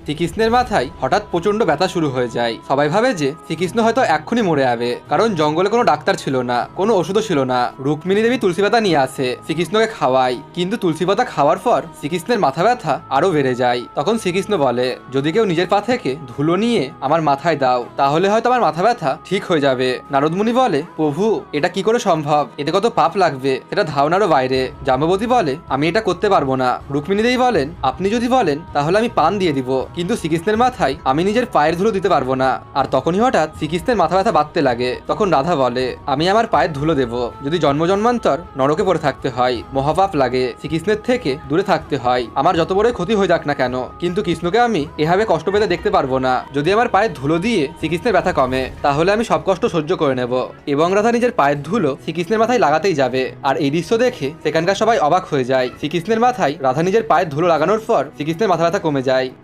শ্রীকৃষ্ণের মাথায় হঠাৎ প্রচন্ড ব্যথা শুরু হয়ে যায়। সবাই ভাবে যে শ্রীকৃষ্ণ হয়তো এক্ষুনি মরে যাবে, কারণ জঙ্গলে কোনো ডাক্তার ছিল না, কোনো ওষুধও ছিল না। রুক্মিণী দেবী তুলসী পাতা নিয়ে আসে, শ্রীকৃষ্ণকে খাওয়ায়, কিন্তু তুলসী পাতা খাওয়ার পর শ্রীকৃষ্ণের মাথা ব্যথা আরো বেড়ে যায়। তখন শ্রীকৃষ্ণ বলে, যদি কেউ নিজের পা থেকে ধুলো নিয়ে আমার মাথায় দাও, তাহলে হয়তো আমার মাথা ব্যথা ঠিক হয়ে যাবে। নারদ মুনি বলে, প্রভু এটা কি করে সম্ভব, এতে কত পাপ লাগবে, এটা ধারণারও বাইরে। জাম্ববতী বলে, আমি এটা করতে পারবো না। রুক্মিণী দেবী বলেন, আপনি যদি বলেন তাহলে আমি পান দিয়ে দিব, কিন্তু শ্রীকৃষ্ণের মাথায় আমি নিজের পায়ের ধুলো দিতে পারবো না। আর তখনই হঠাৎ শ্রীকৃষ্ণের মাথা ব্যথা বাঁধতে লাগে। তখন রাধা বলে, আমি আমার পায়ের ধুলো দেব, যদি জন্ম জন্মান্তর নরকে পড়ে থাকতে হয়, মহাপাপ লাগে, শ্রীকৃষ্ণের থেকে দূরে থাকতে হয়, আমার যত বড়ই ক্ষতি হয়ে যাক না কেন, কিন্তু কৃষ্ণকে আমি এভাবে কষ্ট পেতে দেখতে পারবো না। যদি আমার পায়ের ধুলো দিয়ে শ্রীকৃষ্ণের ব্যথা কমে, তাহলে আমি সব কষ্ট সহ্য করে নেব। এবং রাধা নিজের পায়ের ধুলো শ্রীকৃষ্ণের মাথায় লাগাতেই যাবে। আর এই দৃশ্য দেখে সেখানকার সবাই অবাক হয়ে যায়। শ্রীকৃষ্ণের মাথায় রাধা নিজের পায়ের ধুলো লাগানোর পর শ্রীকৃষ্ণের মাথা ব্যথা কমে যায়।